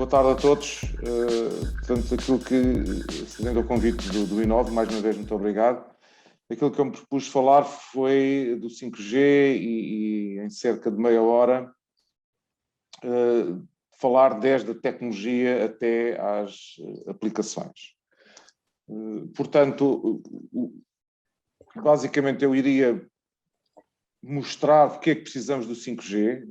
Boa tarde a todos. Portanto, aquilo que, fazendo o convite do Inove, mais uma vez, muito obrigado. Aquilo que eu me propus falar foi do 5G e em cerca de meia hora, falar desde a tecnologia até às aplicações. Portanto, basicamente eu iria mostrar porque é que precisamos do 5G,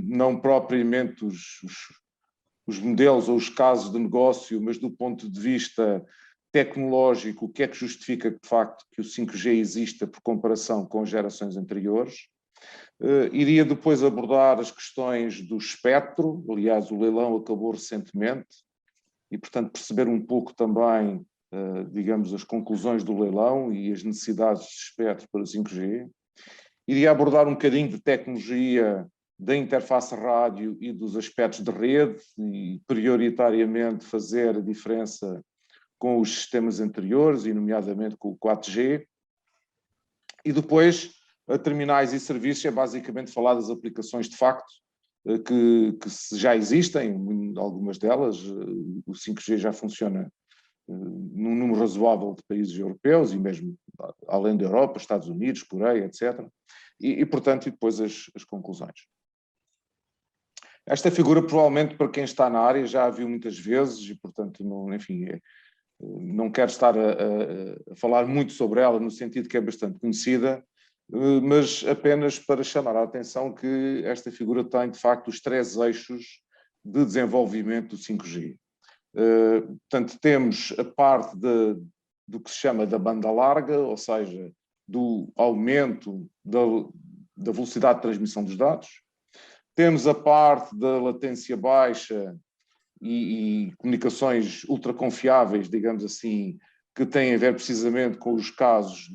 não propriamente os modelos ou os casos de negócio, mas do ponto de vista tecnológico, o que é que justifica de facto que o 5G exista por comparação com as gerações anteriores. Iria depois abordar as questões do espectro, aliás o leilão acabou recentemente, e portanto perceber um pouco também, digamos, as conclusões do leilão e as necessidades de espectro para o 5G. Iria abordar um bocadinho de tecnologia da interface rádio e dos aspectos de rede e prioritariamente fazer a diferença com os sistemas anteriores e nomeadamente com o 4G. E depois, a terminais e serviços é basicamente falar das aplicações de facto que já existem, algumas delas, o 5G já funciona num número razoável de países europeus e mesmo além da Europa, Estados Unidos, Coreia, etc. E portanto, e depois as conclusões. Esta figura, provavelmente, para quem está na área, já a viu muitas vezes e, portanto, não, enfim, não quero estar a falar muito sobre ela, no sentido que é bastante conhecida, mas apenas para chamar a atenção que esta figura tem, de facto, os 3 eixos de desenvolvimento do 5G. Portanto, temos a parte do que se chama da banda larga, ou seja, do aumento da velocidade de transmissão dos dados. Temos a parte da latência baixa e comunicações ultraconfiáveis, digamos assim, que têm a ver precisamente com os casos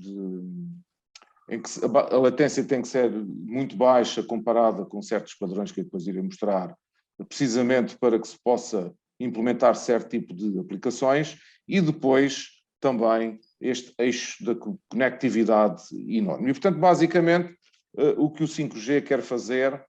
em que a latência tem que ser muito baixa comparada com certos padrões que eu depois irei mostrar, precisamente para que se possa implementar certo tipo de aplicações, e depois também este eixo da conectividade enorme. E, portanto, basicamente, o que o 5G quer fazer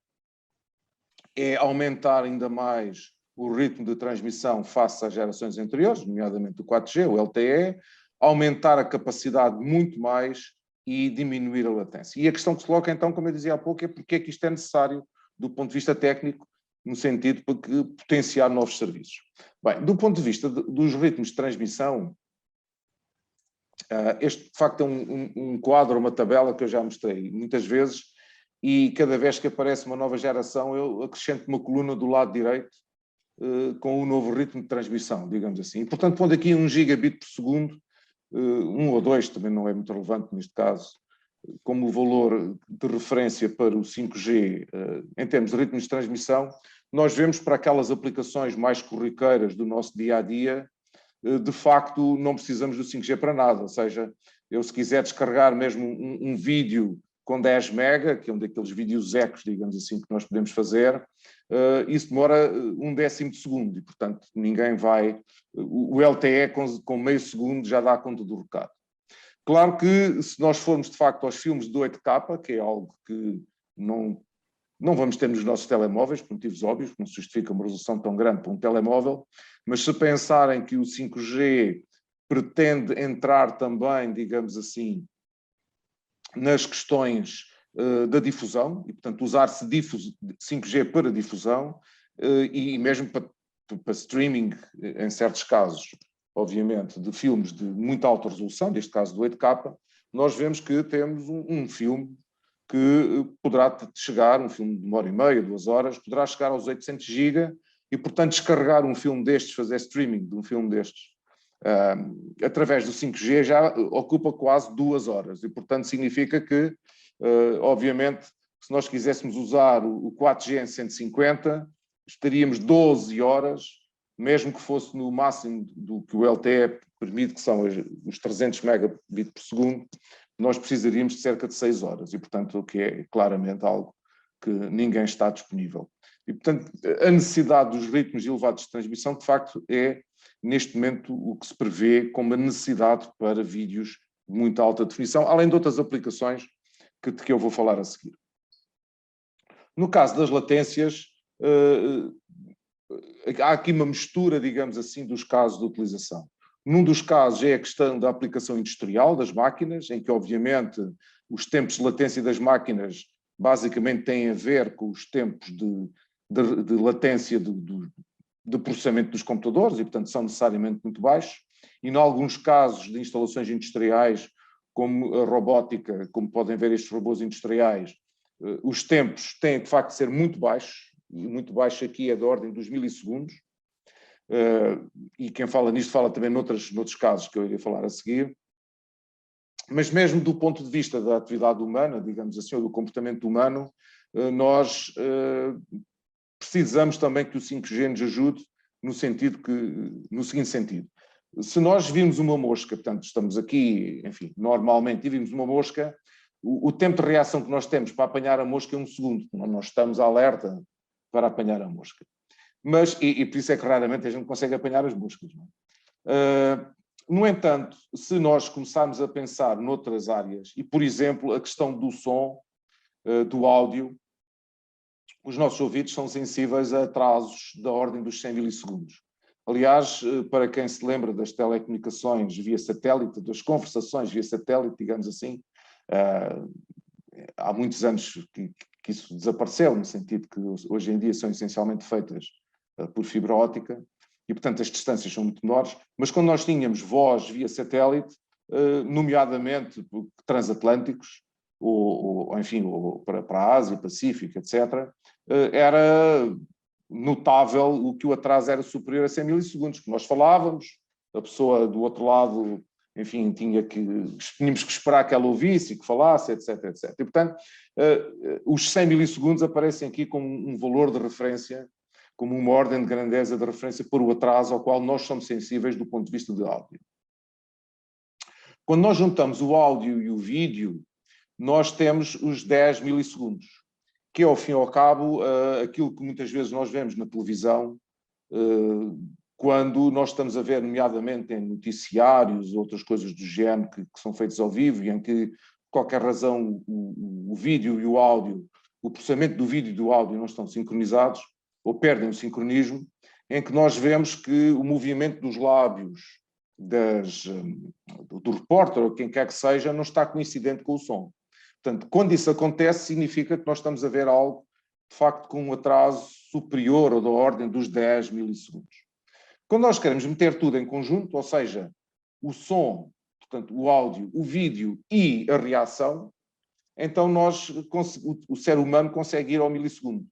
é aumentar ainda mais o ritmo de transmissão face às gerações anteriores, nomeadamente o 4G, o LTE, aumentar a capacidade muito mais e diminuir a latência. E a questão que se coloca, então, como eu dizia há pouco, é porque é que isto é necessário do ponto de vista técnico, no sentido de potenciar novos serviços. Bem, do ponto de vista dos ritmos de transmissão, este, de facto, é um quadro, uma tabela que eu já mostrei muitas vezes, e cada vez que aparece uma nova geração, eu acrescento uma coluna do lado direito com um novo ritmo de transmissão, digamos assim. E, portanto, pondo aqui 1 gigabit por segundo, 1 ou 2, também não é muito relevante neste caso, como o valor de referência para o 5G em termos de ritmos de transmissão, nós vemos para aquelas aplicações mais corriqueiras do nosso dia-a-dia, de facto não precisamos do 5G para nada, ou seja, eu se quiser descarregar mesmo um vídeo com 10 mega, que é um daqueles vídeos ecos, digamos assim, que nós podemos fazer, isso demora 1/10 de segundo e, portanto, ninguém vai... O LTE com meio segundo já dá conta do recado. Claro que se nós formos, de facto, aos filmes de 8K, que é algo que não vamos ter nos nossos telemóveis, por motivos óbvios, não se justifica uma resolução tão grande para um telemóvel, mas se pensarem que o 5G pretende entrar também, digamos assim, nas questões da difusão, e portanto usar-se 5G para difusão e mesmo para streaming, em certos casos, obviamente, de filmes de muita alta resolução, neste caso do 8K, nós vemos que temos um filme que poderá chegar, um filme de 1h30, 2 horas, poderá chegar aos 800 GB e, portanto, descarregar um filme destes, fazer streaming de um filme destes, através do 5G já ocupa quase 2 horas e, portanto, significa que, obviamente, se nós quiséssemos usar o 4G em 150, estaríamos 12 horas, mesmo que fosse no máximo do que o LTE permite, que são os 300 megabits por segundo, nós precisaríamos de cerca de 6 horas e, portanto, o que é claramente algo que ninguém está disponível. E, portanto, a necessidade dos ritmos elevados de transmissão, de facto, é, neste momento, o que se prevê como a necessidade para vídeos de muita alta definição, além de outras aplicações de que eu vou falar a seguir. No caso das latências, há aqui uma mistura, digamos assim, dos casos de utilização. Num dos casos é a questão da aplicação industrial das máquinas, em que, obviamente, os tempos de latência das máquinas basicamente têm a ver com os tempos de latência de processamento dos computadores e, portanto, são necessariamente muito baixos. E, em alguns casos de instalações industriais, como a robótica, como podem ver estes robôs industriais, os tempos têm, de facto, de ser muito baixos, e muito baixo aqui é da ordem dos milissegundos. E quem fala nisto fala também noutros casos que eu irei falar a seguir. Mas mesmo do ponto de vista da atividade humana, digamos assim, ou do comportamento humano, nós precisamos também que o 5G nos ajude no seguinte sentido. Se nós vimos uma mosca, portanto, estamos aqui, enfim, normalmente, e vimos uma mosca, o tempo de reação que nós temos para apanhar a mosca é 1 segundo. Nós estamos alerta para apanhar a mosca. Mas, e por isso é que raramente a gente consegue apanhar as moscas. Não é? No entanto, se nós começarmos a pensar noutras áreas, e, por exemplo, a questão do som, do áudio, os nossos ouvidos são sensíveis a atrasos da ordem dos 100 milissegundos. Aliás, para quem se lembra das telecomunicações via satélite, das conversações via satélite, digamos assim, há muitos anos que isso desapareceu, no sentido que hoje em dia são essencialmente feitas por fibra óptica, e, portanto, as distâncias são muito menores, mas quando nós tínhamos voz via satélite, nomeadamente transatlânticos, ou enfim, para a Ásia, Pacífico, etc., era notável o que o atraso era superior a 100 milissegundos, que nós falávamos, a pessoa do outro lado, enfim, tínhamos que esperar que ela ouvisse e que falasse, etc, etc. E, portanto, os 100 milissegundos aparecem aqui como um valor de referência, como uma ordem de grandeza de referência para o atraso ao qual nós somos sensíveis do ponto de vista do áudio. Quando nós juntamos o áudio e o vídeo, nós temos os 10 milissegundos, que é, ao fim e ao cabo, aquilo que muitas vezes nós vemos na televisão, quando nós estamos a ver, nomeadamente em noticiários, outras coisas do género que são feitas ao vivo, e em que, por qualquer razão, o vídeo e o áudio, o processamento do vídeo e do áudio não estão sincronizados, ou perdem o sincronismo, em que nós vemos que o movimento dos lábios do repórter, ou quem quer que seja, não está coincidente com o som. Portanto, quando isso acontece, significa que nós estamos a ver algo, de facto, com um atraso superior ou da ordem dos 10 milissegundos. Quando nós queremos meter tudo em conjunto, ou seja, o som, portanto, o áudio, o vídeo e a reação, então o ser humano consegue ir ao milissegundo.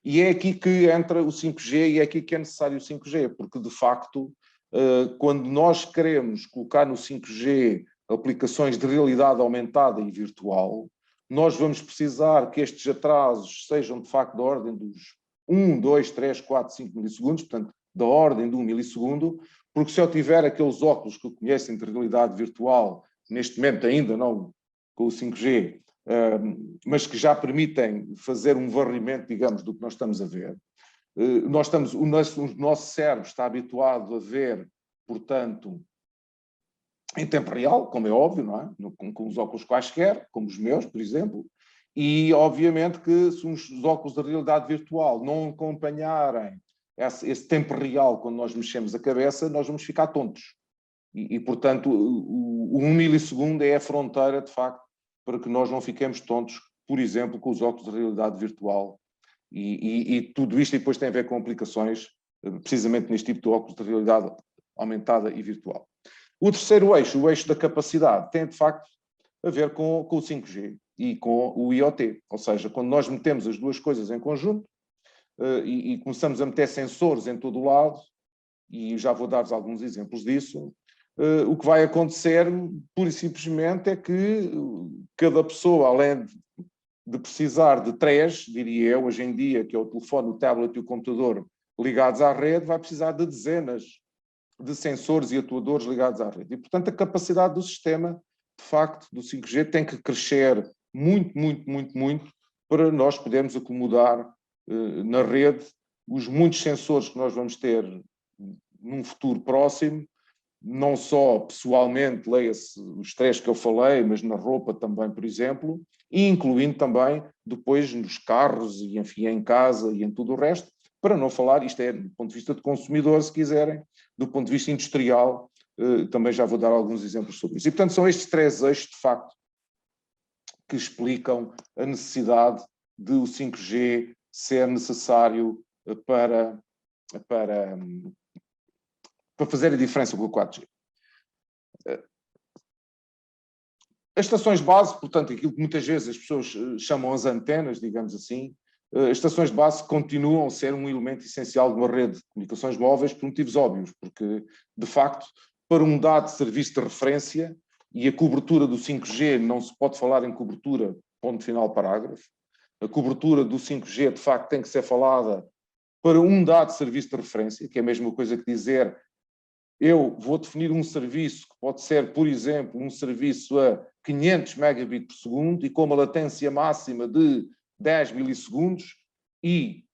E é aqui que entra o 5G e é aqui que é necessário o 5G, porque, de facto, quando nós queremos colocar no 5G aplicações de realidade aumentada e virtual, nós vamos precisar que estes atrasos sejam, de facto, da ordem dos 1, 2, 3, 4, 5 milissegundos, portanto, da ordem de 1 milissegundo, porque se eu tiver aqueles óculos que conhecem de realidade virtual, neste momento ainda não com o 5G, mas que já permitem fazer um varrimento, digamos, do que nós estamos a ver. O nosso cérebro está habituado a ver, portanto, em tempo real, como é óbvio, não é? Com os óculos quaisquer, como os meus, por exemplo, e obviamente que se os óculos da realidade virtual não acompanharem esse tempo real quando nós mexemos a cabeça, nós vamos ficar tontos. E portanto, o 1 milissegundo é a fronteira, de facto, para que nós não fiquemos tontos, por exemplo, com os óculos de realidade virtual. E tudo isto depois tem a ver com aplicações, precisamente neste tipo de óculos de realidade aumentada e virtual. O terceiro eixo, o eixo da capacidade, tem de facto a ver com o 5G e com o IoT. Ou seja, quando nós metemos as duas coisas em conjunto e começamos a meter sensores em todo o lado, e já vou dar-vos alguns exemplos disso, o que vai acontecer, pura e simplesmente, é que cada pessoa, além de precisar de 3, diria eu, hoje em dia, que é o telefone, o tablet e o computador ligados à rede, vai precisar de dezenas de sensores e atuadores ligados à rede. E, portanto, a capacidade do sistema, de facto, do 5G tem que crescer muito, muito, muito, muito para nós podermos acomodar na rede os muitos sensores que nós vamos ter num futuro próximo, não só pessoalmente, leia-se os 3 que eu falei, mas na roupa também, por exemplo, e incluindo também depois nos carros e, enfim, em casa e em tudo o resto, Para não falar, isto é do ponto de vista de consumidor, se quiserem, do ponto de vista industrial, também já vou dar alguns exemplos sobre isso. E, portanto, são estes 3 eixos, de facto, que explicam a necessidade de o 5G ser necessário para fazer a diferença com o 4G. As estações base, portanto, aquilo que muitas vezes as pessoas chamam as antenas, digamos assim, as estações de base continuam a ser um elemento essencial de uma rede de comunicações móveis por motivos óbvios, porque, de facto, para um dado serviço de referência, e a cobertura do 5G, não se pode falar em cobertura, ponto final, parágrafo, a cobertura do 5G, de facto, tem que ser falada para um dado serviço de referência, que é a mesma coisa que dizer eu vou definir um serviço que pode ser, por exemplo, um serviço a 500 megabits por segundo e com uma latência máxima de 10 milissegundos e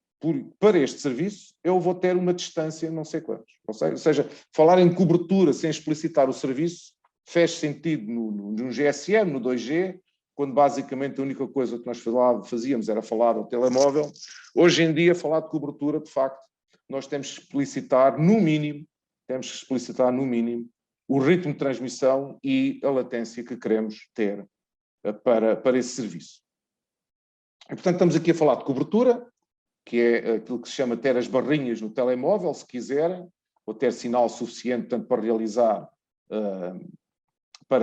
para este serviço eu vou ter uma distância não sei quantos. Ou seja, falar em cobertura sem explicitar o serviço fez sentido no GSM, no 2G, quando basicamente a única coisa que nós fazíamos era falar ao telemóvel. Hoje em dia, falar de cobertura, de facto, nós temos que explicitar, no mínimo, o ritmo de transmissão e a latência que queremos ter para esse serviço. E, portanto, estamos aqui a falar de cobertura, que é aquilo que se chama ter as barrinhas no telemóvel, se quiserem, ou ter sinal suficiente tanto para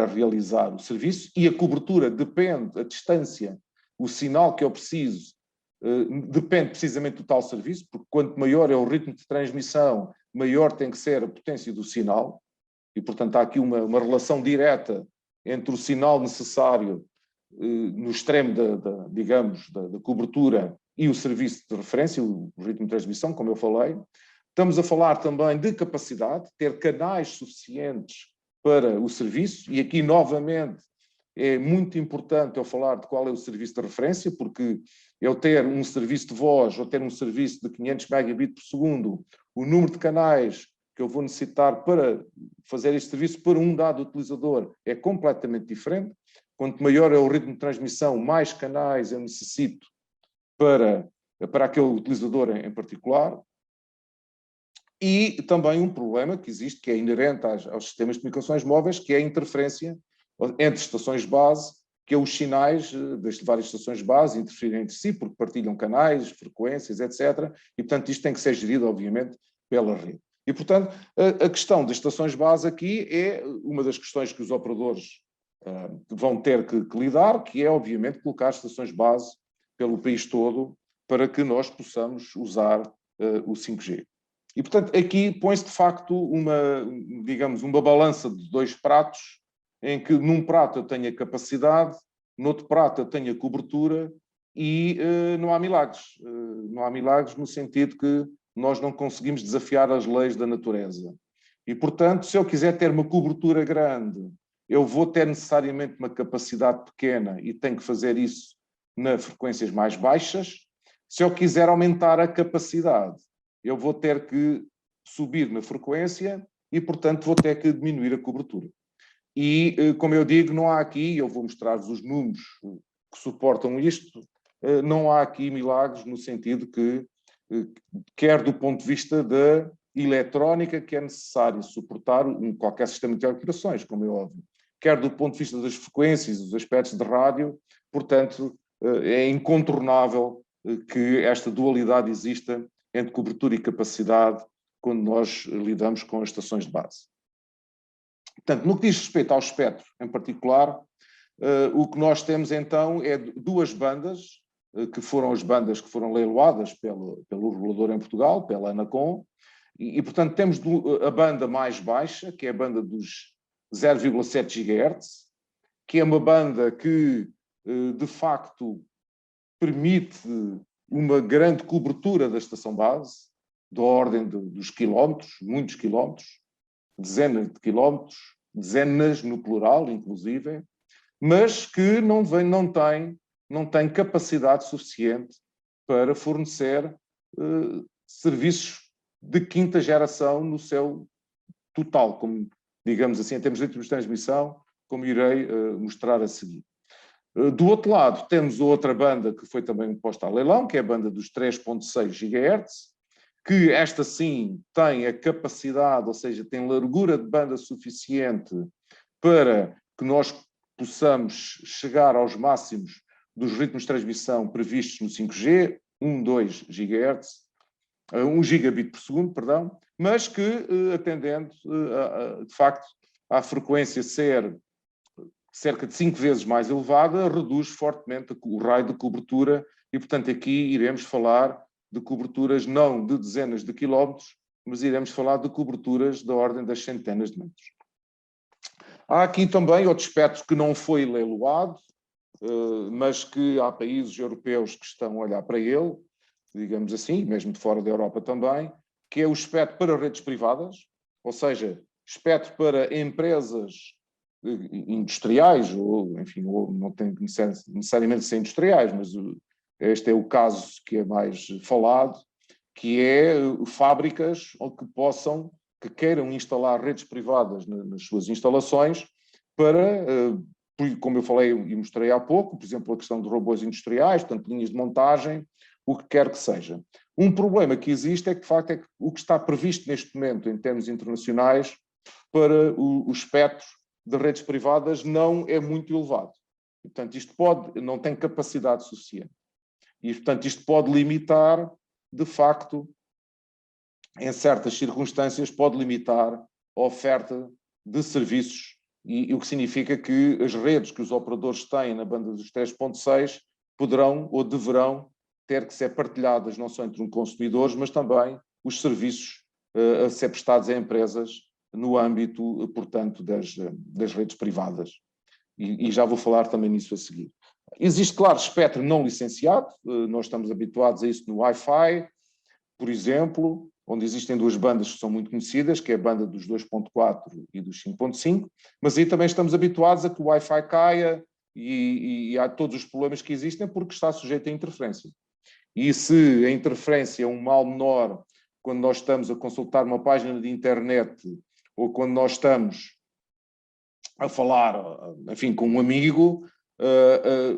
realizar o serviço, e a cobertura depende, a distância, o sinal que eu preciso, depende precisamente do tal serviço, porque quanto maior é o ritmo de transmissão, maior tem que ser a potência do sinal, e portanto há aqui uma relação direta entre o sinal necessário no extremo da cobertura e o serviço de referência, o ritmo de transmissão, como eu falei. Estamos a falar também de capacidade, ter canais suficientes para o serviço, e aqui novamente é muito importante eu falar de qual é o serviço de referência, porque eu ter um serviço de voz ou ter um serviço de 500 megabits por segundo, o número de canais que eu vou necessitar para fazer este serviço para um dado utilizador é completamente diferente. Quanto maior é o ritmo de transmissão, mais canais eu necessito para aquele utilizador em particular. E também um problema que existe, que é inerente aos sistemas de comunicações móveis, que é a interferência entre estações base, que é os sinais das várias estações base interferirem entre si, porque partilham canais, frequências, etc. E, portanto, isto tem que ser gerido, obviamente, pela rede. E, portanto, a questão das estações base aqui é uma das questões que os operadores vão ter que lidar, que é, obviamente, colocar estações base pelo país todo para que nós possamos usar o 5G. E, portanto, aqui põe-se, de facto, uma balança de 2 pratos, em que num prato eu tenho a capacidade, noutro prato eu tenho a cobertura e não há milagres. Não há milagres no sentido que nós não conseguimos desafiar as leis da natureza. E, portanto, se eu quiser ter uma cobertura grande, eu vou ter necessariamente uma capacidade pequena e tenho que fazer isso nas frequências mais baixas. Se eu quiser aumentar a capacidade, eu vou ter que subir na frequência e, portanto, vou ter que diminuir a cobertura. E, como eu digo, não há aqui, eu vou mostrar-vos os números que suportam isto, não há aqui milagres no sentido que, quer do ponto de vista da eletrónica que é necessário suportar qualquer sistema de telecomunicações, como é óbvio, quer do ponto de vista das frequências, dos aspectos de rádio, portanto, é incontornável que esta dualidade exista entre cobertura e capacidade quando nós lidamos com as estações de base. Portanto, no que diz respeito ao espectro em particular, o que nós temos então é 2 bandas, que foram as bandas que foram leiloadas pelo regulador em Portugal, pela Anacom, e portanto temos a banda mais baixa, que é a banda dos 0,7 GHz, que é uma banda que, de facto, permite uma grande cobertura da estação base, da ordem dos quilómetros, muitos quilómetros, dezenas de quilómetros, dezenas no plural, inclusive, mas que não tem capacidade suficiente para fornecer serviços de 5ª geração no seu total, como, digamos assim, em termos de ritmos de transmissão, como irei mostrar a seguir. Do outro lado, temos outra banda que foi também posta a leilão, que é a banda dos 3,6 GHz, que esta sim tem a capacidade, ou seja, tem largura de banda suficiente para que nós possamos chegar aos máximos dos ritmos de transmissão previstos no 5G, 2 GHz, 1 gigabit por segundo, perdão, mas que, atendendo, de facto, à frequência ser cerca de 5 vezes mais elevada, reduz fortemente o raio de cobertura e, portanto, aqui iremos falar de coberturas não de dezenas de quilómetros, mas iremos falar de coberturas da ordem das centenas de metros. Há aqui também outro espectro que não foi leiloado, mas que há países europeus que estão a olhar para ele, digamos assim, mesmo de fora da Europa também, que é o espectro para redes privadas, ou seja, espectro para empresas industriais, ou enfim, ou não tem necessariamente de ser industriais, mas este é o caso que é mais falado, que é fábricas que queiram instalar redes privadas nas suas instalações para, como eu falei e mostrei há pouco, por exemplo, a questão de robôs industriais, portanto, linhas de montagem, o que quer que seja. Um problema que existe é que, de facto, é que o que está previsto neste momento, em termos internacionais, para o espectro de redes privadas não é muito elevado. E, portanto, isto não tem capacidade suficiente. E, portanto, isto pode limitar, de facto, em certas circunstâncias, pode limitar a oferta de serviços, e o que significa que as redes que os operadores têm na banda dos 3.6 poderão ou deverão ter que ser partilhadas não só entre consumidores, mas também os serviços a ser prestados a empresas no âmbito, portanto, das redes privadas. E já vou falar também nisso a seguir. Existe, claro, espectro não licenciado, nós estamos habituados a isso no Wi-Fi, por exemplo, onde existem duas bandas que são muito conhecidas, que é a banda dos 2.4 e dos 5.5, mas aí também estamos habituados a que o Wi-Fi caia e há todos os problemas que existem porque está sujeito a interferência. E se a interferência é um mal menor quando nós estamos a consultar uma página de internet ou quando nós estamos a falar, enfim, com um amigo,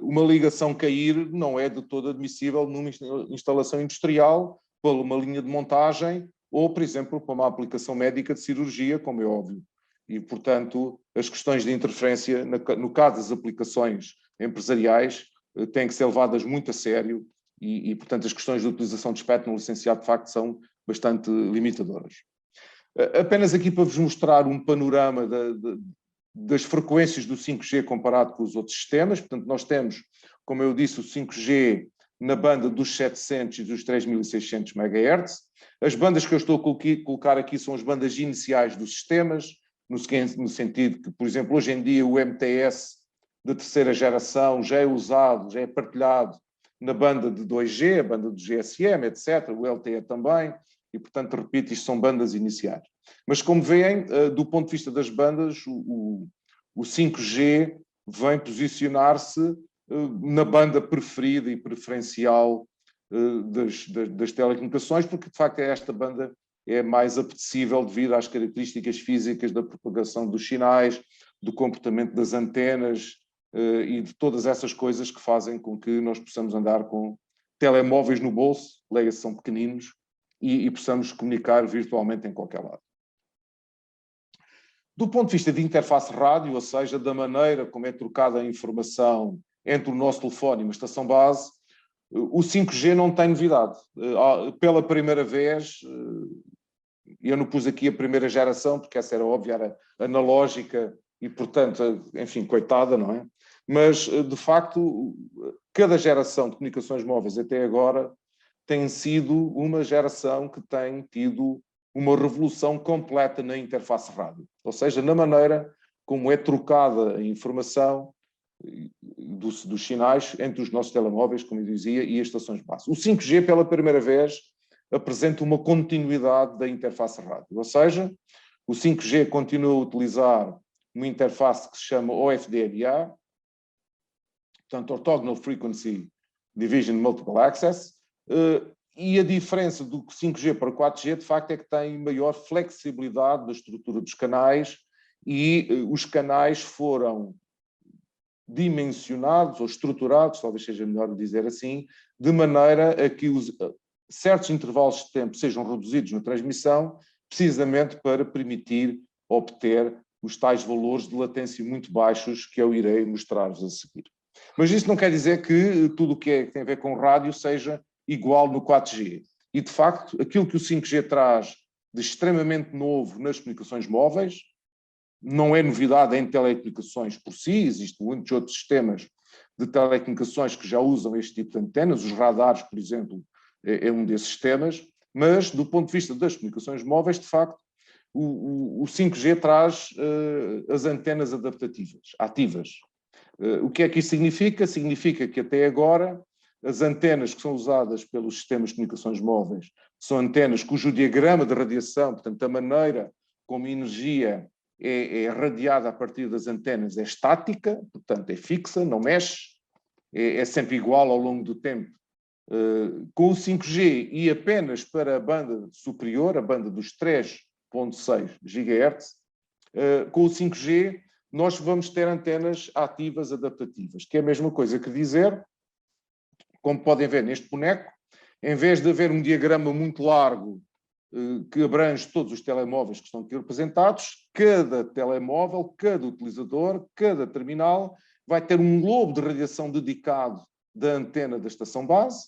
uma ligação cair não é de todo admissível numa instalação industrial, para uma linha de montagem ou, por exemplo, para uma aplicação médica de cirurgia, como é óbvio. E, portanto, as questões de interferência, no caso das aplicações empresariais, têm que ser levadas muito a sério e, portanto, as questões de utilização de espectro não licenciado, de facto, são bastante limitadoras. Apenas aqui para vos mostrar um panorama das frequências do 5G comparado com os outros sistemas. Portanto, nós temos, como eu disse, o 5G na banda dos 700 e dos 3.600 MHz. As bandas que eu estou a colocar aqui são as bandas iniciais dos sistemas, no sentido que, por exemplo, hoje em dia o MTS da terceira geração já é usado, já é partilhado na banda de 2G, a banda do GSM, etc., o LTE também, e, portanto, repito, isto são bandas iniciais. Mas, como veem, do ponto de vista das bandas, o 5G vem posicionar-se na banda preferida e preferencial das telecomunicações, porque, de facto, esta banda é mais apetecível devido às características físicas da propagação dos sinais, do comportamento das antenas e de todas essas coisas que fazem com que nós possamos andar com telemóveis no bolso, leia-se, são pequeninos, e possamos comunicar virtualmente em qualquer lado. Do ponto de vista de interface rádio, ou seja, da maneira como é trocada a informação entre o nosso telefone e uma estação base, o 5G não tem novidade. Pela primeira vez, eu não pus aqui a primeira geração, porque essa era óbvia, era analógica e, portanto, enfim, coitada, não é? Mas, de facto, cada geração de comunicações móveis até agora tem sido uma geração que tem tido uma revolução completa na interface rádio, ou seja, na maneira como é trocada a informação dos sinais entre os nossos telemóveis, como eu dizia, e as estações base. O 5G, pela primeira vez, apresenta uma continuidade da interface rádio, ou seja, o 5G continua a utilizar uma interface que se chama OFDMA, portanto, Orthogonal Frequency Division Multiple Access, e a diferença do 5G para o 4G, de facto, é que tem maior flexibilidade da estrutura dos canais e os canais foram dimensionados ou estruturados, talvez seja melhor dizer assim, de maneira a que certos intervalos de tempo sejam reduzidos na transmissão, precisamente para permitir obter os tais valores de latência muito baixos que eu irei mostrar-vos a seguir. Mas isso não quer dizer que tudo o que tem a ver com rádio seja igual no 4G. E, de facto, aquilo que o 5G traz de extremamente novo nas comunicações móveis, não é novidade em telecomunicações por si, existem muitos outros sistemas de telecomunicações que já usam este tipo de antenas, os radares, por exemplo, é um desses sistemas, mas do ponto de vista das comunicações móveis, de facto, o 5G traz as antenas adaptativas, ativas. O que é que isso significa? Significa que até agora as antenas que são usadas pelos sistemas de comunicações móveis são antenas cujo diagrama de radiação, portanto, a maneira como a energia é radiada a partir das antenas é estática, portanto, é fixa, não mexe, é sempre igual ao longo do tempo. Com o 5G e apenas para a banda superior, a banda dos 3.6 GHz, com o 5G nós vamos ter antenas ativas adaptativas, que é a mesma coisa que dizer, como podem ver neste boneco, em vez de haver um diagrama muito largo que abrange todos os telemóveis que estão aqui representados, cada telemóvel, cada utilizador, cada terminal vai ter um globo de radiação dedicado da antena da estação base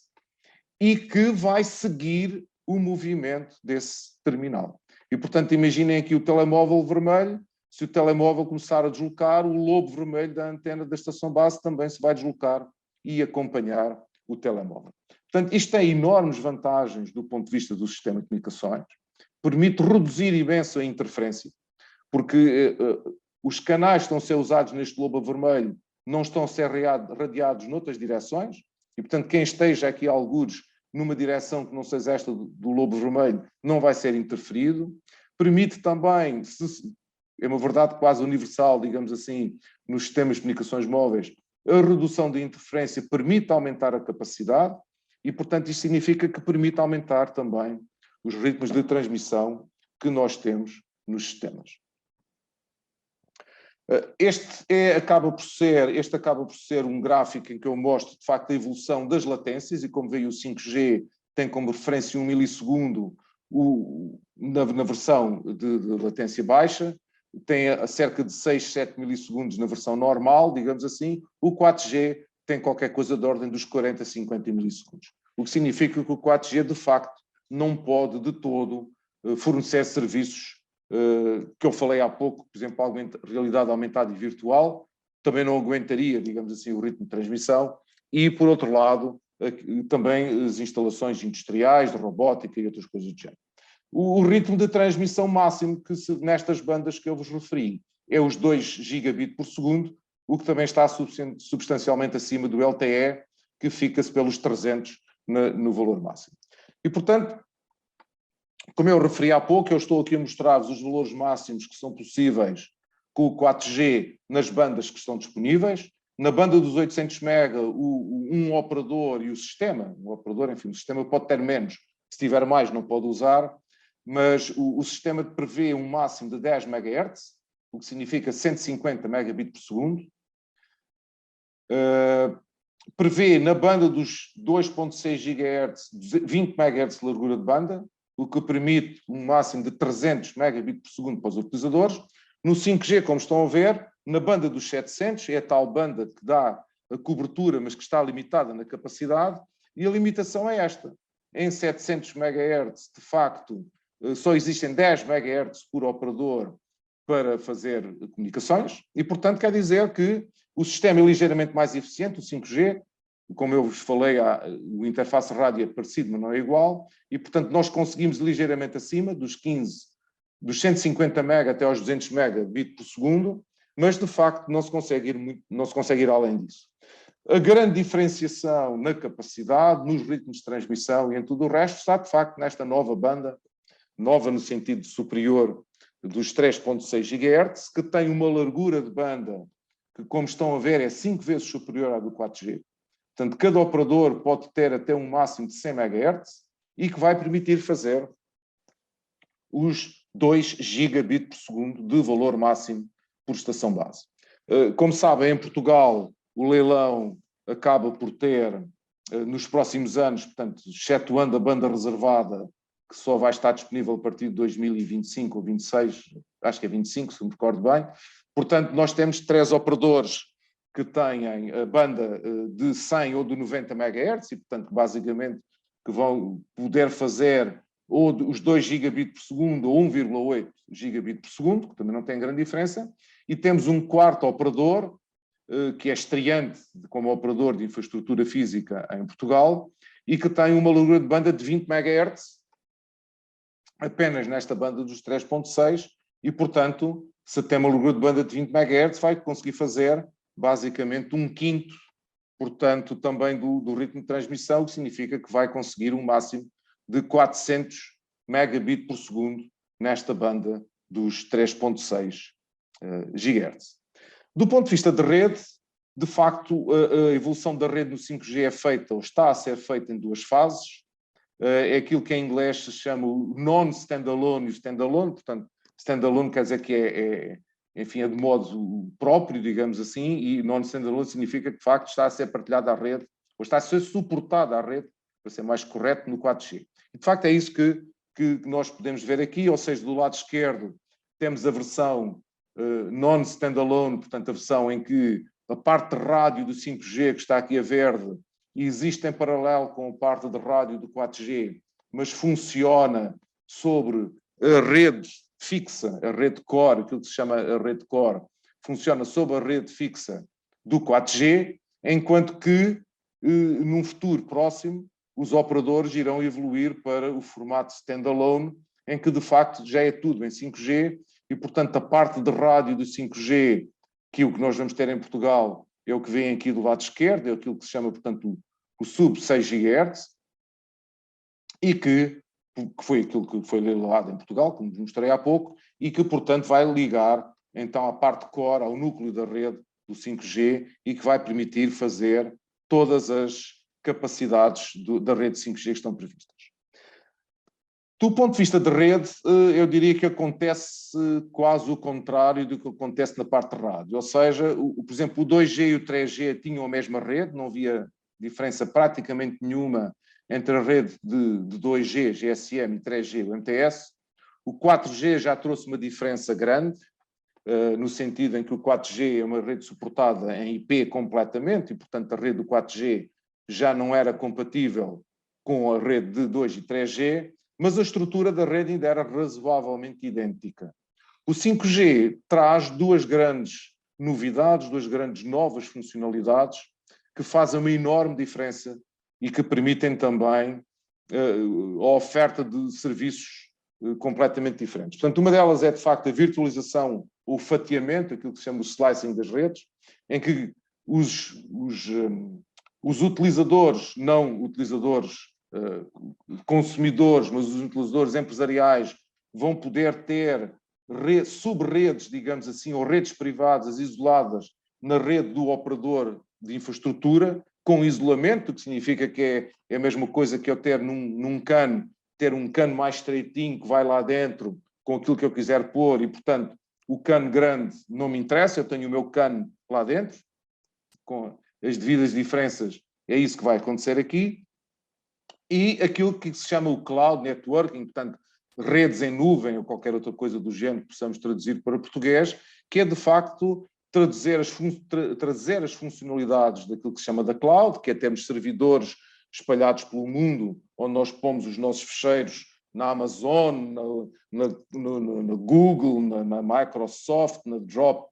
e que vai seguir o movimento desse terminal. E, portanto, imaginem aqui o telemóvel vermelho. Se o telemóvel começar a deslocar, o lobo vermelho da antena da estação base também se vai deslocar e acompanhar o telemóvel. Portanto, isto tem enormes vantagens do ponto de vista do sistema de comunicações, permite reduzir imenso a interferência, porque os canais que estão a ser usados neste lobo vermelho não estão a ser radiados noutras direções, e, portanto, quem esteja aqui a algures numa direção que não seja esta do lobo vermelho não vai ser interferido. Permite também, é uma verdade quase universal, digamos assim, nos sistemas de comunicações móveis, a redução da interferência permite aumentar a capacidade e, portanto, isto significa que permite aumentar também os ritmos de transmissão que nós temos nos sistemas. Este acaba por ser um gráfico em que eu mostro, de facto, a evolução das latências e, como veio o 5G, tem como referência 1 milissegundo na versão de latência baixa, tem a cerca de 6, 7 milissegundos na versão normal, digamos assim. O 4G tem qualquer coisa de ordem dos 40, 50 milissegundos. O que significa que o 4G, de facto, não pode de todo fornecer serviços que eu falei há pouco, por exemplo, a realidade aumentada e virtual, também não aguentaria, digamos assim, o ritmo de transmissão. E, por outro lado, também as instalações industriais, de robótica e outras coisas do género. O ritmo de transmissão máximo nestas bandas que eu vos referi é os 2 gigabit por segundo, o que também está substancialmente acima do LTE, que fica-se pelos 300 no valor máximo. E, portanto, como eu referi há pouco, eu estou aqui a mostrar-vos os valores máximos que são possíveis com o 4G nas bandas que estão disponíveis. Na banda dos 800 MB, um operador e o sistema, o sistema pode ter menos, se tiver mais não pode usar, mas o sistema prevê um máximo de 10 MHz, o que significa 150 megabits por segundo. Prevê na banda dos 2.6 GHz 20 MHz de largura de banda, o que permite um máximo de 300 megabits por segundo para os utilizadores. No 5G, como estão a ver, na banda dos 700, é a tal banda que dá a cobertura, mas que está limitada na capacidade, e a limitação é esta. Em 700 MHz, de facto, só existem 10 MHz por operador para fazer comunicações, e, portanto, quer dizer que o sistema é ligeiramente mais eficiente, o 5G, como eu vos falei, o interface rádio é parecido, mas não é igual, e, portanto, nós conseguimos ligeiramente acima dos 150 MB até aos 200 megabits por segundo, mas, de facto, não se consegue ir além disso. A grande diferenciação na capacidade, nos ritmos de transmissão e em tudo o resto está, de facto, nesta nova banda, nova no sentido superior dos 3.6 GHz, que tem uma largura de banda que, como estão a ver, é 5 vezes superior à do 4G. Portanto, cada operador pode ter até um máximo de 100 MHz e que vai permitir fazer os 2 gigabits por segundo de valor máximo por estação base. Como sabem, em Portugal, o leilão acaba por ter nos próximos anos, portanto, excetuando a banda reservada, que só vai estar disponível a partir de 2025 ou 26, acho que é 25, se me recordo bem. Portanto, nós temos 3 operadores que têm a banda de 100 ou de 90 MHz e, portanto, basicamente, que vão poder fazer ou os 2 gigabit por segundo ou 1,8 gigabit por segundo, que também não tem grande diferença, e temos um quarto operador, que é estreante como operador de infraestrutura física em Portugal, e que tem uma largura de banda de 20 MHz, apenas nesta banda dos 3.6, e, portanto, se tem uma largura de banda de 20 MHz, vai conseguir fazer, basicamente, 1/5, portanto, também do ritmo de transmissão, o que significa que vai conseguir um máximo de 400 megabit por segundo nesta banda dos 3.6 GHz. Do ponto de vista de rede, de facto, a evolução da rede no 5G é feita, ou está a ser feita em 2 fases. É aquilo que em inglês se chama o non-standalone e o standalone. Portanto, standalone quer dizer que enfim, é de modo próprio, digamos assim, e non-standalone significa que, de facto, está a ser partilhada à rede, ou está a ser suportada à rede, para ser mais correto, no 4G. E, de facto, é isso que nós podemos ver aqui, ou seja, do lado esquerdo temos a versão non-standalone, portanto, a versão em que a parte de rádio do 5G, que está aqui a verde, existe em paralelo com a parte de rádio do 4G, mas funciona sobre a rede fixa, a rede core, aquilo que se chama a rede core, funciona sobre a rede fixa do 4G, enquanto que, num futuro próximo, os operadores irão evoluir para o formato standalone, em que, de facto, já é tudo em 5G, e, portanto, a parte de rádio do 5G, que o que nós vamos ter em Portugal é o que vem aqui do lado esquerdo, é aquilo que se chama, portanto, o sub 6 GHz, e que foi aquilo que foi leilado em Portugal, como vos mostrei há pouco, e que, portanto, vai ligar, então, a parte core ao núcleo da rede do 5G e que vai permitir fazer todas as capacidades da rede 5G que estão previstas. Do ponto de vista de rede, eu diria que acontece quase o contrário do que acontece na parte de rádio. Ou seja, por exemplo, o 2G e o 3G tinham a mesma rede, não havia diferença praticamente nenhuma entre a rede de 2G, GSM, e 3G, o MTS. O 4G já trouxe uma diferença grande, no sentido em que o 4G é uma rede suportada em IP completamente, e, portanto, a rede do 4G já não era compatível com a rede de 2 e 3G, mas a estrutura da rede ainda era razoavelmente idêntica. O 5G traz 2 grandes novidades, 2 grandes novas funcionalidades que fazem uma enorme diferença e que permitem também a oferta de serviços completamente diferentes. Portanto, uma delas é, de facto, a virtualização ou fatiamento, aquilo que se chama o slicing das redes, em que os utilizadores, não utilizadores consumidores, mas os utilizadores empresariais vão poder ter sub-redes, digamos assim, ou redes privadas isoladas na rede do operador de infraestrutura, com isolamento, o que significa que é a mesma coisa que eu ter num cano, ter um cano mais estreitinho que vai lá dentro com aquilo que eu quiser pôr e, portanto, o cano grande não me interessa, eu tenho o meu cano lá dentro, com as devidas diferenças, é isso que vai acontecer aqui. E aquilo que se chama o cloud networking, portanto, redes em nuvem ou qualquer outra coisa do género que possamos traduzir para português, que é, de facto, trazer as funcionalidades daquilo que se chama da cloud, que é termos servidores espalhados pelo mundo, onde nós pomos os nossos ficheiros na Amazon, na Google, na Microsoft, na Drop,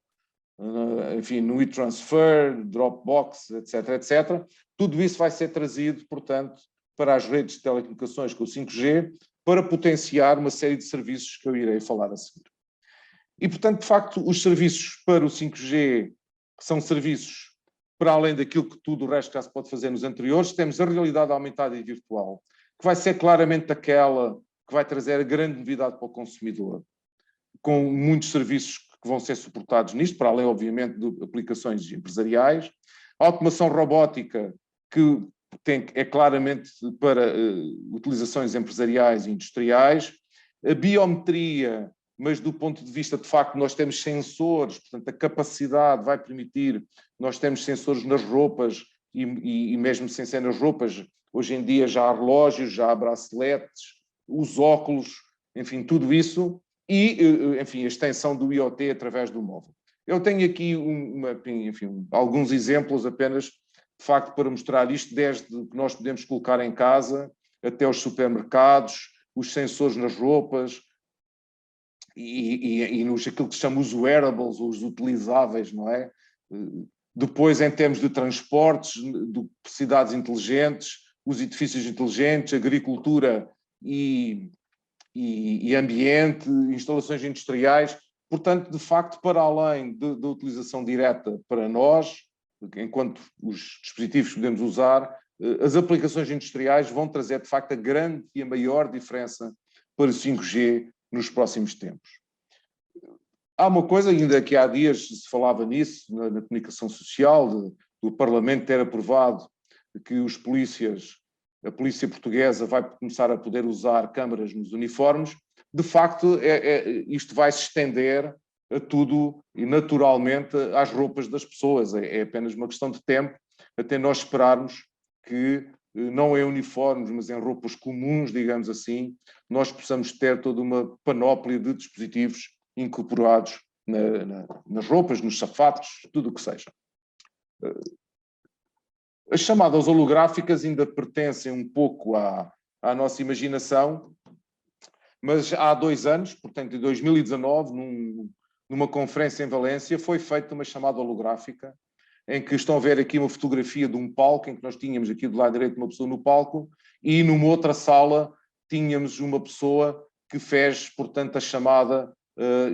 enfim, no e-transfer, Dropbox, etc, etc. Tudo isso vai ser trazido, portanto, para as redes de telecomunicações com o 5G, para potenciar uma série de serviços que eu irei falar a seguir. E, portanto, de facto, os serviços para o 5G são serviços, para além daquilo que tudo o resto já se pode fazer nos anteriores, temos a realidade aumentada e virtual, que vai ser claramente aquela que vai trazer a grande novidade para o consumidor, com muitos serviços que vão ser suportados nisto, para além, obviamente, de aplicações empresariais. A automação robótica, que é claramente para utilizações empresariais e industriais. A biometria, mas do ponto de vista, de facto, nós temos sensores, portanto, a capacidade vai permitir, nós temos sensores nas roupas e mesmo sem ser nas roupas, hoje em dia já há relógios, já há braceletes, os óculos, enfim, tudo isso, e, enfim, a extensão do IoT através do móvel. Eu tenho aqui, enfim, alguns exemplos apenas, de facto, para mostrar isto, desde que nós podemos colocar em casa até os supermercados, os sensores nas roupas e aquilo que se chama os wearables, os utilizáveis, não é? Depois, em termos de transportes, de cidades inteligentes, os edifícios inteligentes, agricultura e ambiente, instalações industriais. Portanto, de facto, para além da utilização direta para nós, enquanto os dispositivos que podemos usar, as aplicações industriais vão trazer, de facto, a grande e a maior diferença para o 5G nos próximos tempos. Há uma coisa, ainda que há dias se falava nisso, na comunicação social, do Parlamento ter aprovado que a polícia portuguesa vai começar a poder usar câmaras nos uniformes. De facto, isto vai se estender a tudo e naturalmente às roupas das pessoas. É apenas uma questão de tempo até nós esperarmos que, não em uniformes, mas em roupas comuns, digamos assim, nós possamos ter toda uma panóplia de dispositivos incorporados nas roupas, nos sapatos, tudo o que seja. As chamadas holográficas ainda pertencem um pouco à nossa imaginação, mas há 2 anos, portanto em 2019, numa conferência em Valência, foi feita uma chamada holográfica, em que estão a ver aqui uma fotografia de um palco, em que nós tínhamos aqui do lado direito uma pessoa no palco, e numa outra sala tínhamos uma pessoa que fez, portanto, a chamada,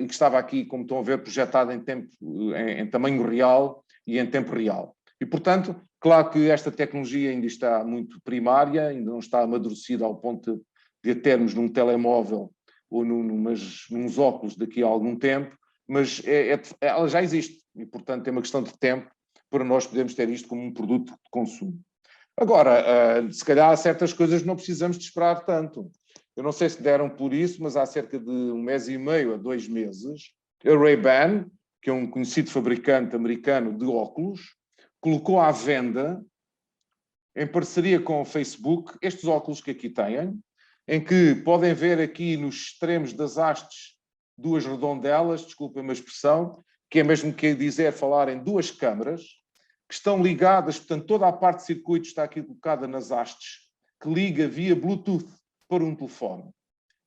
e que estava aqui, como estão a ver, projetada em tamanho real e em tempo real. E, portanto, claro que esta tecnologia ainda está muito primária, ainda não está amadurecida ao ponto de a termos num telemóvel ou nos óculos daqui a algum tempo, mas ela já existe e, portanto, é uma questão de tempo para nós podermos ter isto como um produto de consumo. Agora, se calhar há certas coisas que não precisamos de esperar tanto. Eu não sei se deram por isso, mas há cerca de 1 mês e meio a 2 meses, a Ray-Ban, que é um conhecido fabricante americano de óculos, colocou à venda, em parceria com o Facebook, estes óculos que aqui têm, em que podem ver aqui nos extremos das hastes 2 redondelas, desculpem a expressão, que é mesmo que dizer falar em 2 câmaras, que estão ligadas, portanto, toda a parte de circuito está aqui colocada nas hastes, que liga via Bluetooth para um telefone.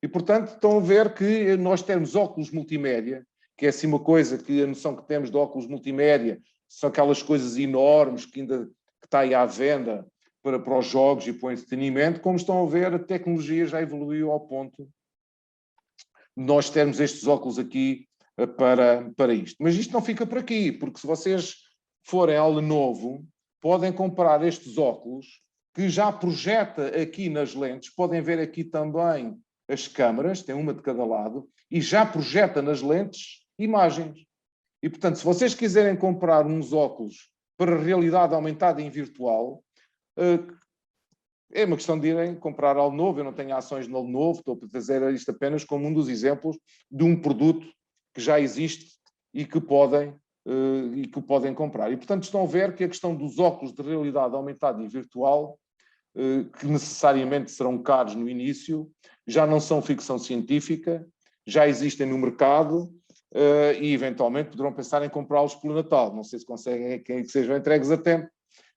E, portanto, estão a ver que nós temos óculos multimédia, que é assim uma coisa que a noção que temos de óculos multimédia são aquelas coisas enormes que ainda está aí à venda para os jogos e para o entretenimento. Como estão a ver, a tecnologia já evoluiu ao ponto de nós termos estes óculos aqui para isto. Mas isto não fica por aqui, porque se vocês forem ao Lenovo, podem comprar estes óculos que já projeta aqui nas lentes, podem ver aqui também as câmaras, tem uma de cada lado, e já projeta nas lentes imagens. E, portanto, se vocês quiserem comprar uns óculos para realidade aumentada em virtual, é uma questão de irem comprar ao Lenovo. Eu não tenho ações no Lenovo, estou a trazer isto apenas como um dos exemplos de um produto que já existe e que podem comprar. E, portanto, estão a ver que a questão dos óculos de realidade aumentada e virtual, que necessariamente serão caros no início, já não são ficção científica, já existem no mercado e, eventualmente, poderão pensar em comprá-los pelo Natal. Não sei se conseguem que sejam entregues a tempo,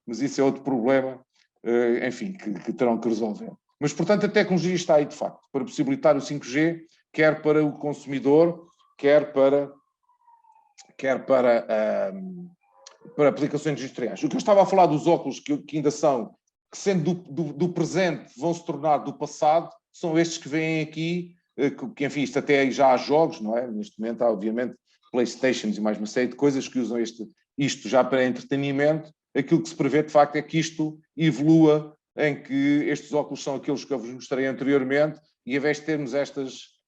mas isso é outro problema, enfim, que terão que resolver. Mas, portanto, a tecnologia está aí, de facto, para possibilitar o 5G, quer para o consumidor, quer para aplicações industriais. O que eu estava a falar dos óculos que ainda são, que sendo do presente vão se tornar do passado, são estes que vêm aqui, que enfim, isto até já há jogos, não é? Neste momento há, obviamente, Playstations e mais uma série de coisas que usam isto já para entretenimento. Aquilo que se prevê, de facto, é que isto evolua, em que estes óculos são aqueles que eu vos mostrei anteriormente, e ao invés de termos estas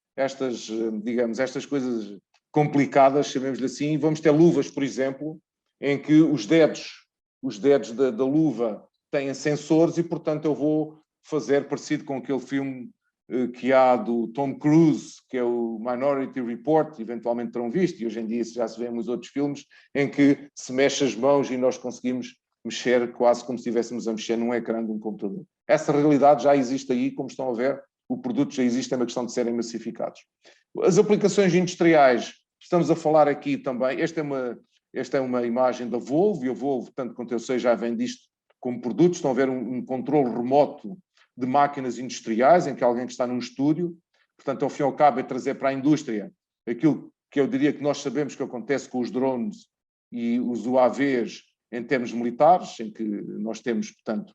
coisas complicadas, chamemos-lhe assim, vamos ter luvas, por exemplo, em que os dedos da luva têm sensores e, portanto, eu vou fazer parecido com aquele filme que há do Tom Cruise, que é o Minority Report, eventualmente terão visto, e hoje em dia já se vê nos outros filmes, em que se mexe as mãos e nós conseguimos mexer quase como se estivéssemos a mexer num ecrã de um computador. Essa realidade já existe aí, como estão a ver, o produto já existe, é uma questão de serem massificados. As aplicações industriais, estamos a falar aqui também, esta é uma imagem da Volvo, e a Volvo, tanto quanto eu sei, já vende isto como produto. Estão a ver um controle remoto de máquinas industriais, em que alguém que está num estúdio, portanto, ao fim e ao cabo, é trazer para a indústria aquilo que eu diria que nós sabemos que acontece com os drones e os UAVs em termos militares, em que nós temos, portanto,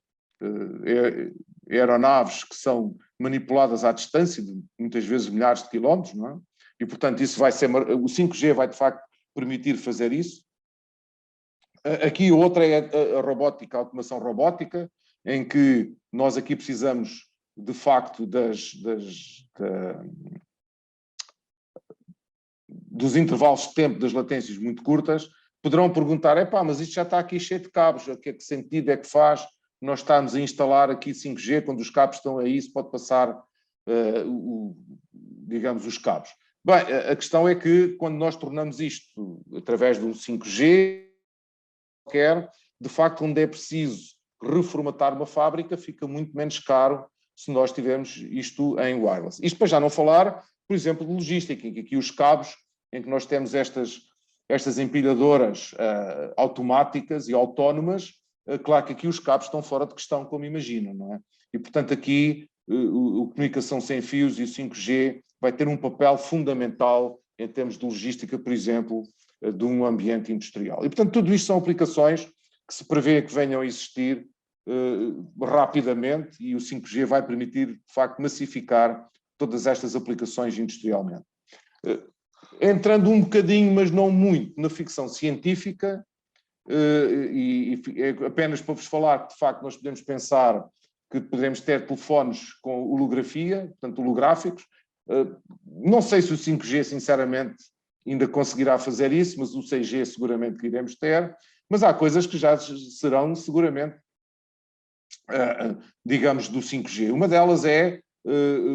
aeronaves que são manipuladas à distância de muitas vezes milhares de quilómetros, não é? E, portanto, isso vai ser, o 5G vai, de facto, permitir fazer isso. Aqui outra é a robótica, a automação robótica, em que nós aqui precisamos, de facto, dos intervalos de tempo das latências muito curtas. Poderão perguntar, mas isto já está aqui cheio de cabos, o que é que sentido é que faz nós estarmos a instalar aqui 5G, quando os cabos estão aí, se pode passar, digamos, os cabos. Bem, a questão é que quando nós tornamos isto através do 5G, de facto, onde é preciso reformatar uma fábrica, fica muito menos caro se nós tivermos isto em wireless. Isto para já não falar, por exemplo, de logística, em que aqui os cabos, em que nós temos estas empilhadoras automáticas e autónomas, claro que aqui os cabos estão fora de questão, como imaginam, não é? E, portanto, aqui a comunicação sem fios e o 5G vai ter um papel fundamental em termos de logística, por exemplo, de um ambiente industrial. E, portanto, tudo isto são aplicações que se prevê que venham a existir rapidamente, e o 5G vai permitir, de facto, massificar todas estas aplicações industrialmente. Entrando um bocadinho, mas não muito, na ficção científica, e apenas para vos falar que, de facto, nós podemos pensar que podemos ter telefones com holografia, portanto, holográficos. Não sei se o 5G, sinceramente, ainda conseguirá fazer isso, mas o 6G seguramente que iremos ter. Mas há coisas que já serão seguramente, digamos, do 5G. Uma delas é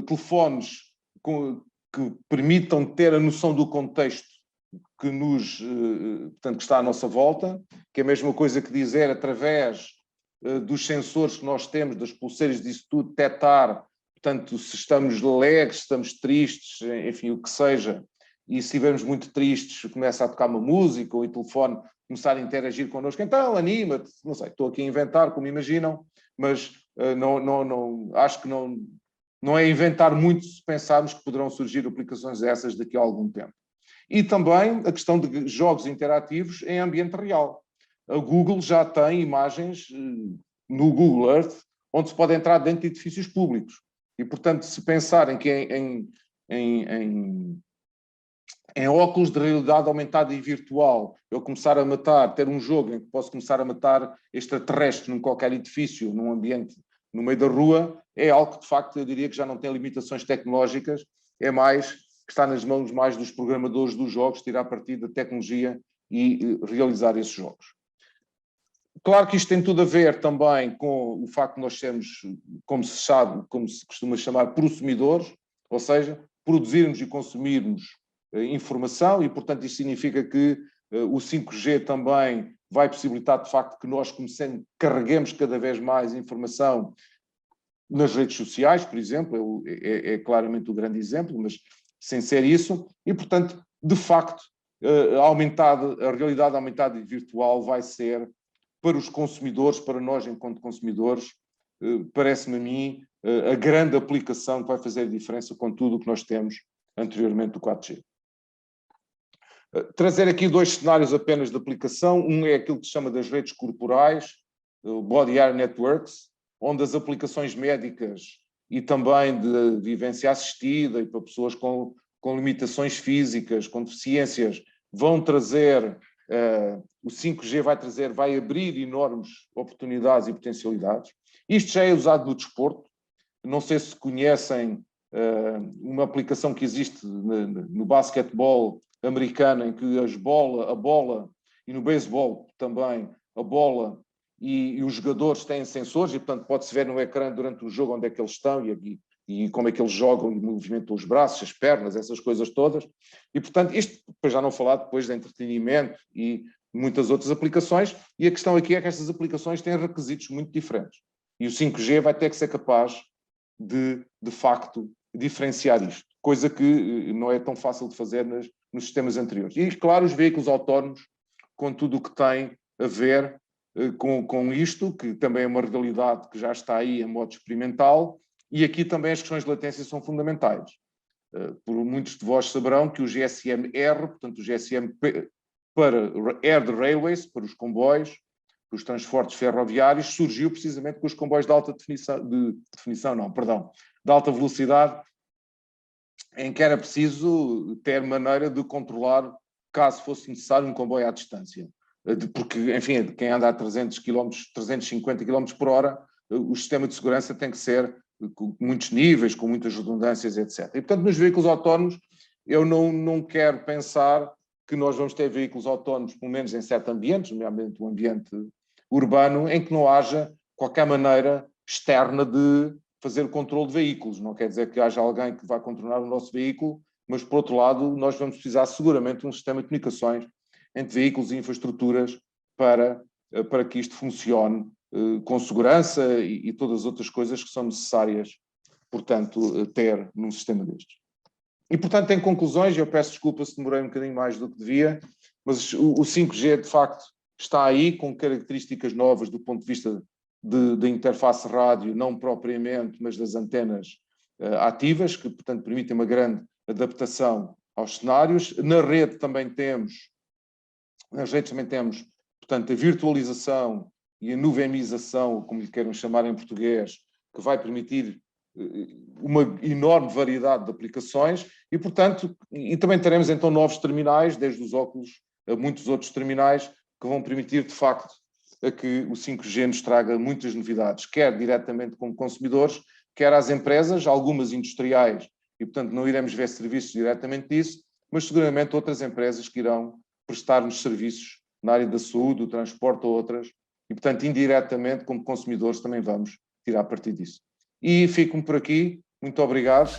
telefones que permitam ter a noção do contexto que portanto, que está à nossa volta, que é a mesma coisa que dizer, através dos sensores que nós temos, das pulseiras, disso tudo, detectar, portanto, se estamos alegres, se estamos tristes, enfim, o que seja, e se estivermos muito tristes, começa a tocar uma música, ou o telefone começar a interagir connosco, então anima-te, não sei, estou aqui a inventar, como imaginam, mas acho que não é inventar muito se pensarmos que poderão surgir aplicações dessas daqui a algum tempo. E também a questão de jogos interativos em ambiente real. A Google já tem imagens no Google Earth onde se pode entrar dentro de edifícios públicos. E, portanto, se pensarem que em óculos de realidade aumentada e virtual, eu começar a matar, ter um jogo em que posso começar a matar extraterrestres num qualquer edifício, num ambiente no meio da rua, é algo que, de facto, eu diria que já não tem limitações tecnológicas, é mais que está nas mãos mais dos programadores dos jogos, tirar partido da tecnologia e realizar esses jogos. Claro que isto tem tudo a ver também com o facto de nós sermos, como se sabe, como se costuma chamar, prosumidores, ou seja, produzirmos e consumirmos informação, e, portanto, isto significa que o 5G também vai possibilitar, de facto, que nós carreguemos cada vez mais informação nas redes sociais, por exemplo, é claramente o grande exemplo, mas sem ser isso, e, portanto, de facto, a realidade aumentada e virtual vai ser, para os consumidores, para nós enquanto consumidores, parece-me a mim, a grande aplicação que vai fazer a diferença com tudo o que nós temos anteriormente do 4G. Trazer aqui dois cenários apenas de aplicação. Um é aquilo que se chama das redes corporais, Body Air Networks, onde as aplicações médicas e também de vivência assistida e para pessoas com limitações físicas, com deficiências, vão trazer, o 5G vai abrir enormes oportunidades e potencialidades. Isto já é usado no desporto. Não sei se conhecem uma aplicação que existe no basquetebol americano, em que a bola, e no beisebol também, a bola e os jogadores têm sensores, e, portanto, pode-se ver no ecrã durante o jogo onde é que eles estão e como é que eles jogam, e movimentam os braços, as pernas, essas coisas todas. E, portanto, isto, para já não falar depois de entretenimento e muitas outras aplicações, e a questão aqui é que estas aplicações têm requisitos muito diferentes. E o 5G vai ter que ser capaz de facto, diferenciar isto, coisa que não é tão fácil de fazer nos sistemas anteriores. E, claro, os veículos autónomos, com tudo o que tem a ver com isto, que também é uma realidade que já está aí em modo experimental, e aqui também as questões de latência são fundamentais. Por muitos de vós saberão que o GSM-R, portanto o GSM para Air de Railways, para os comboios, para os transportes ferroviários, surgiu precisamente com os comboios de alta de alta velocidade, em que era preciso ter maneira de controlar, caso fosse necessário, um comboio à distância. Porque, enfim, quem anda a 300 km, 350 km por hora, o sistema de segurança tem que ser com muitos níveis, com muitas redundâncias, etc. E, portanto, nos veículos autónomos, eu não quero pensar que nós vamos ter veículos autónomos, pelo menos em certos ambientes, nomeadamente o ambiente urbano, em que não haja qualquer maneira externa de fazer o controle de veículos. Não quer dizer que haja alguém que vá controlar o nosso veículo, mas, por outro lado, nós vamos precisar seguramente de um sistema de comunicações entre veículos e infraestruturas para que isto funcione com segurança e todas as outras coisas que são necessárias, portanto, ter num sistema destes. E, portanto, em conclusões, eu peço desculpa se demorei um bocadinho mais do que devia, mas o 5G, de facto, está aí com características novas do ponto de vista de interface rádio, não propriamente, mas das antenas ativas, que, portanto, permitem uma grande adaptação aos cenários. Nas redes também temos, portanto, a virtualização e a nuvemização, como lhe queiram chamar em português, que vai permitir uma enorme variedade de aplicações e, portanto, e também teremos então novos terminais, desde os óculos a muitos outros terminais, que vão permitir, de facto, a que o 5G nos traga muitas novidades, quer diretamente como consumidores, quer às empresas, algumas industriais, e, portanto, não iremos ver serviços diretamente disso, mas seguramente outras empresas que irão prestar-nos serviços na área da saúde, do transporte ou outras, e, portanto, indiretamente, como consumidores, também vamos tirar partido disso. E fico-me por aqui. Muito obrigado.